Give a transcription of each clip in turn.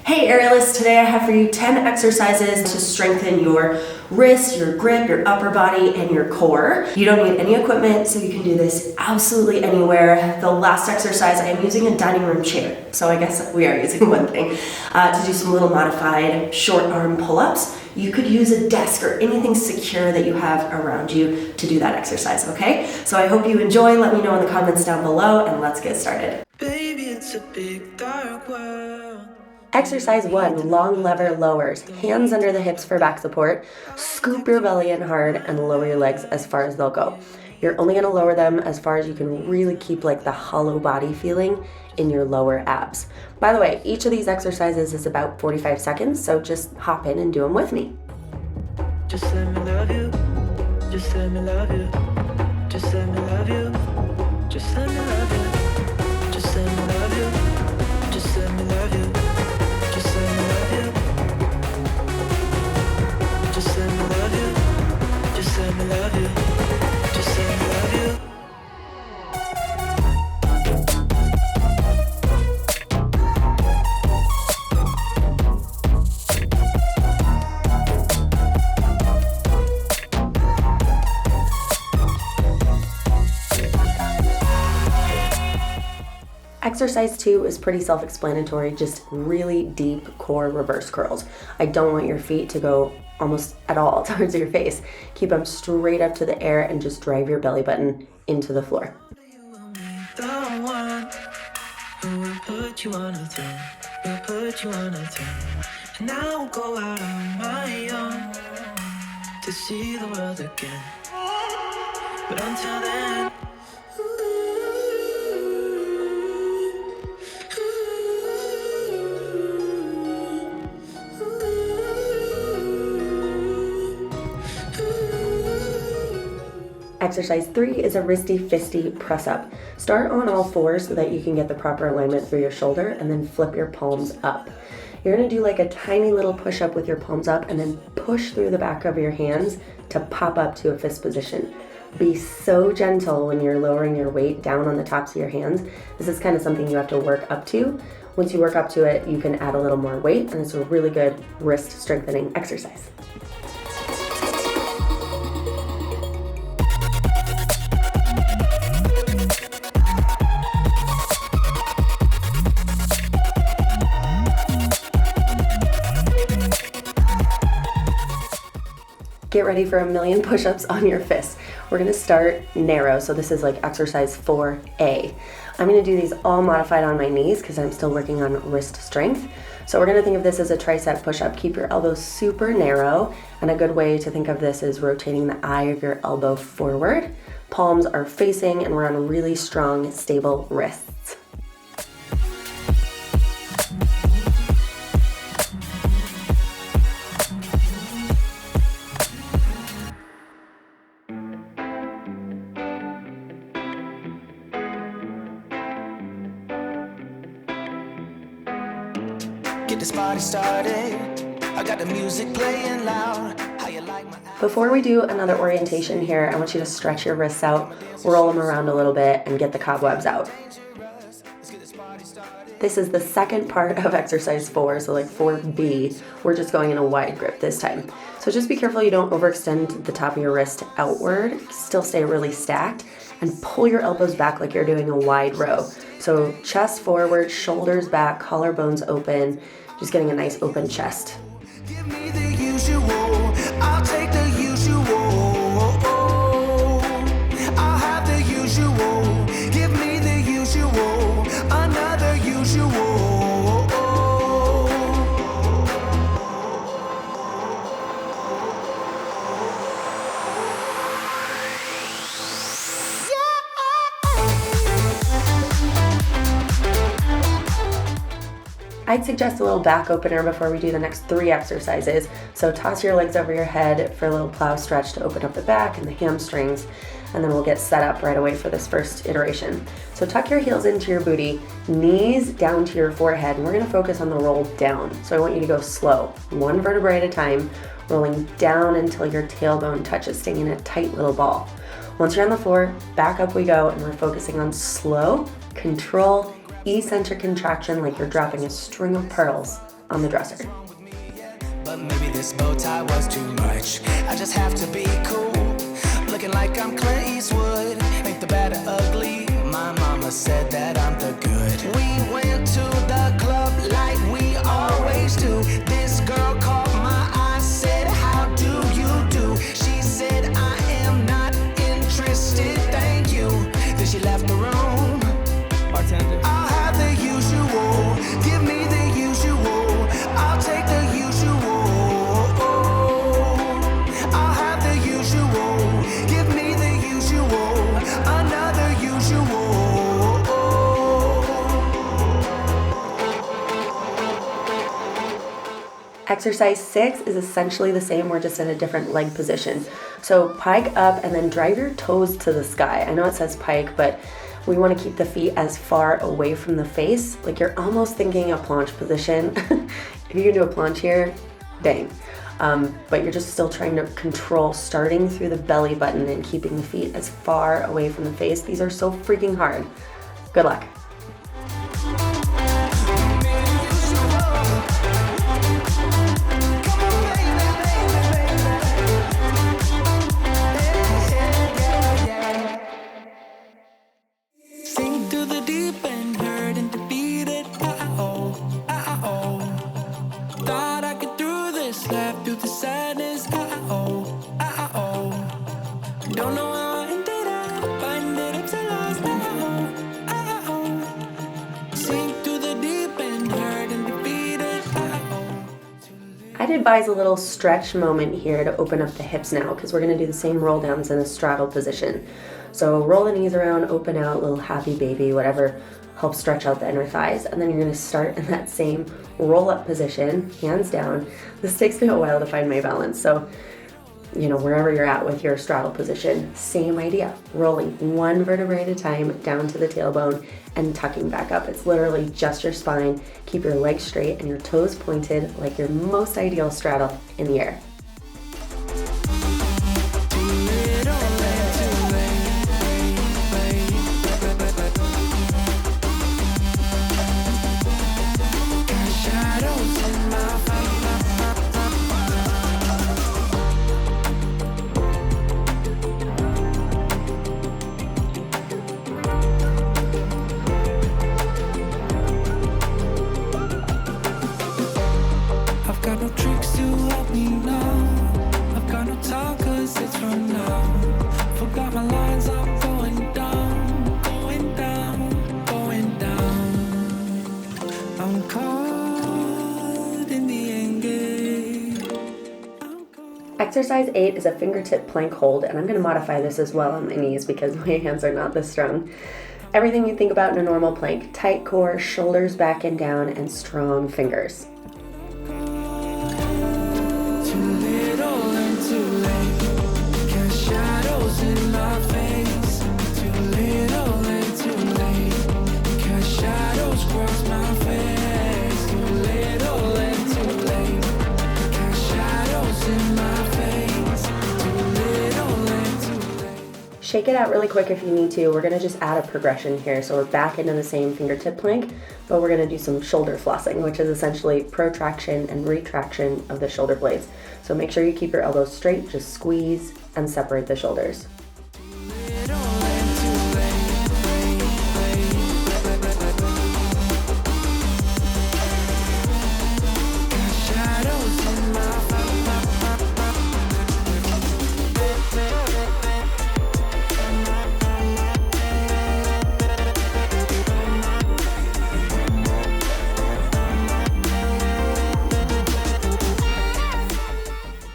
Hey Aerialists, today I have for you 10 exercises to strengthen your wrist, your grip, your upper body, and your core. You don't need any equipment, so you can do this absolutely anywhere. The last exercise, I am using a dining room chair, so I guess we are using one thing, to do some little modified short arm pull-ups. You could use a desk or anything secure that you have around you to do that exercise, okay? So I hope you enjoy. Let me know in the comments down below, and let's get started. Baby, it's a big dark world. Exercise 1, long lever lowers. Hands under the hips for back support. Scoop your belly in hard and lower your legs as far as they'll go. You're only gonna lower them as far as you can really keep like the hollow body feeling in your lower abs. By the way, each of these exercises is about 45 seconds, so just hop in and do them with me. Just let me love you. Just let me love you. Just let me love you. Just let me love you. Just let me love you. Just let me love you. Just let me love you. Just let me love you. Just let me love you. Just let me love you. Exercise 2 is pretty self-explanatory, just really deep core reverse curls. I don't want your feet to go almost at all towards your face. Keep them straight up to the air and just drive your belly button into the floor. The one who will put you on a throne, will put you on a throne. And I will go out on my own to see the world again. But until then, Exercise 3 is a Wristy FISTY press up. Start on all fours so that you can get the proper alignment through your shoulder and then flip your palms up. You're gonna do like a tiny little push up with your palms up and then push through the back of your hands to pop up to a fist position. Be so gentle when you're lowering your weight down on the tops of your hands. This is kind of something you have to work up to. Once you work up to it, you can add a little more weight, and it's a really good wrist strengthening exercise. Get ready for a million push-ups on your fists. We're gonna start narrow, so this is like exercise 4A. I'm gonna do these all modified on my knees because I'm still working on wrist strength. So we're gonna think of this as a tricep push-up. Keep your elbows super narrow, and a good way to think of this is rotating the eye of your elbow forward. Palms are facing, and we're on really strong, stable wrists. get this party started. I got the music playing loud. How you like my... Before we do another orientation here, I want you to stretch your wrists out, roll them around a little bit, and get the cobwebs out. This is the second part of exercise 4, so like 4B. We're just going in a wide grip this time. So just be careful you don't overextend the top of your wrist outward. Still stay really stacked, and pull your elbows back like you're doing a wide row. So chest forward, shoulders back, collarbones open, just getting a nice open chest. Give me the usual, I'll take the usual. I'll have the usual, give me the usual, another usual. I'd suggest a little back opener before we do the next 3 exercises. So toss your legs over your head for a little plow stretch to open up the back and the hamstrings, and then we'll get set up right away for this first iteration. So tuck your heels into your booty, knees down to your forehead, and we're gonna focus on the roll down. So I want you to go slow, 1 vertebrae at a time, rolling down until your tailbone touches, staying in a tight little ball. Once you're on the floor, back up we go, and we're focusing on slow, control, eccentric contraction like you're dropping a string of pearls on the dresser. But maybe this bow tie was too much. I just have to be cool. Looking like I'm Clint Eastwood. Ain't the bad or ugly. My mama said that I'm the good. We went to the club like we always do. This girl caught my eye, said, how do you do? She said, I am not interested, thank you. Then she left the room. Bartender. I'll have the usual. Give me the usual. I'll take the usual. I'll have the usual. Give me the usual. Another usual. Exercise 6 is essentially the same, we're just in a different leg position. So pike up and then drive your toes to the sky. I know it says pike, but we want to keep the feet as far away from the face. Like you're almost thinking a planche position. If you can do a planche here, dang. But you're just still trying to control starting through the belly button and keeping the feet as far away from the face. These are so freaking hard. Good luck. Sink to the deep end, hurt and defeated. Thought I could do this, laugh through the sadness. Don't know how I ended up, I ended up so lost. Sink to the deep end, hurt and defeated. I'd advise a little stretch moment here to open up the hips now, because we're going to do the same roll downs in a straddle position. So roll the knees around, open out, little happy baby, whatever helps stretch out the inner thighs. And then you're going to start in that same roll up position, hands down. This takes me a while to find my balance. So, wherever you're at with your straddle position, same idea. Rolling one vertebrae at a time down to the tailbone and tucking back up. It's literally just your spine. Keep your legs straight and your toes pointed like your most ideal straddle in the air. I've got no tricks to help me now. I've got no talk 'cause it's from now. Forgot my lines, I'm going down, going down, going down. I'm caught in the end game. Exercise 8 is a fingertip plank hold, and I'm going to modify this as well on my knees because my hands are not this strong. Everything you think about in a normal plank: tight core, shoulders back and down, and strong fingers. Shake it out really quick if you need to. We're going to just add a progression here. So we're back into the same fingertip plank, but we're going to do some shoulder flossing, which is essentially protraction and retraction of the shoulder blades. So make sure you keep your elbows straight, just squeeze and separate the shoulders.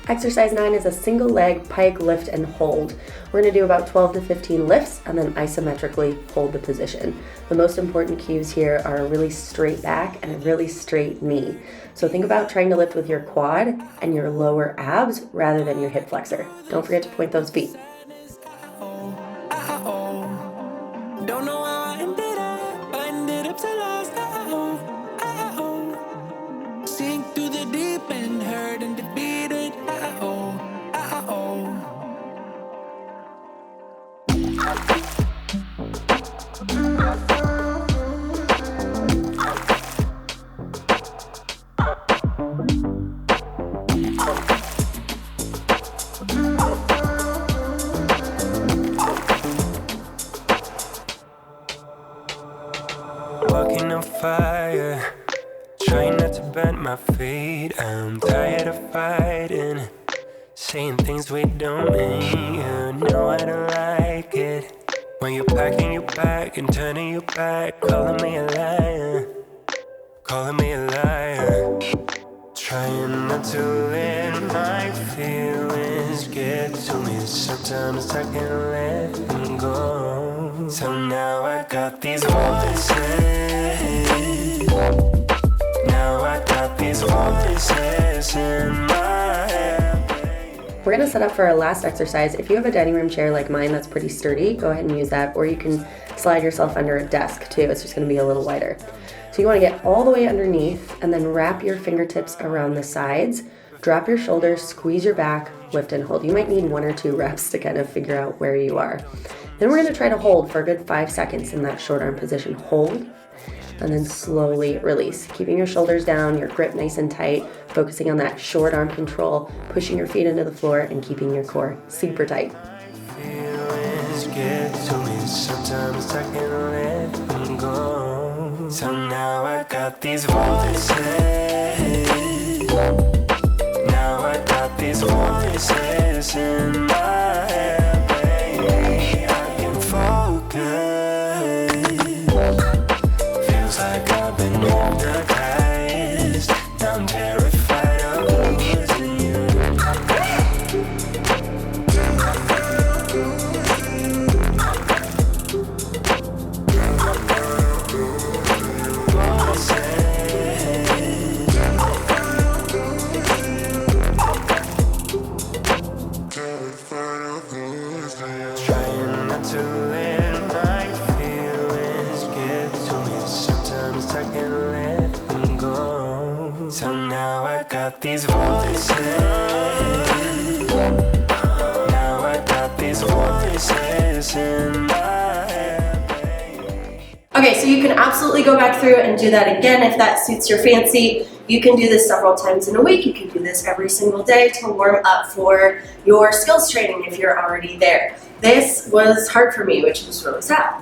Exercise 9 is a single leg pike lift and hold. We're going to do about 12 to 15 lifts and then isometrically hold the position. The most important cues here are a really straight back and a really straight knee. So think about trying to lift with your quad and your lower abs rather than your hip flexor. Don't forget to point those feet. Don't know how I ended up so lost. Sink through the deep end, hurt and defeated. to bend my feet. I'm tired of fighting, saying things we don't mean. You know I don't like it when you're packing your bag and turning your back, calling me a liar, calling me a liar. Trying not to let my feelings get to me. Sometimes I can't let them go. So now I got these voices. Now I got these voices in my head. We're gonna set up for our last exercise. If you have a dining room chair like mine that's pretty sturdy, go ahead and use that, or you can slide yourself under a desk too. It's just gonna be a little wider. So you wanna get all the way underneath and then wrap your fingertips around the sides, drop your shoulders, squeeze your back, lift and hold. You might need 1 or 2 reps to kind of figure out where you are. Then we're gonna try to hold for a good 5 seconds in that short arm position. Hold, and then slowly release. Keeping your shoulders down, your grip nice and tight, focusing on that short arm control, pushing your feet into the floor and keeping your core super tight. Feelings get to me, sometimes I can't let them go. So now I got these voices. Now I got these voices in my head, baby. I can focus. Feels like I've been hypnotized. I'm terrified of losing you. Trying not to let my feelings get to me. Sometimes I can't let them go. So now I got these voices. Now I got these voices in my head, baby. Okay, so you can absolutely go back through and do that again if that suits your fancy. You can do this several times in a week. You can do this every single day to warm up for your skills training if you're already there. This was hard for me, which was really sad.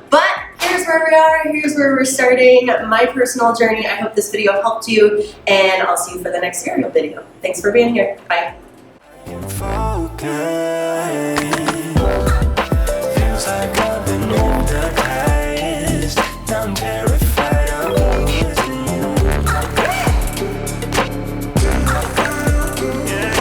But here's where we are. Here's where we're starting my personal journey. I hope this video helped you, and I'll see you for the next aerial video. Thanks for being here. Bye. Focus.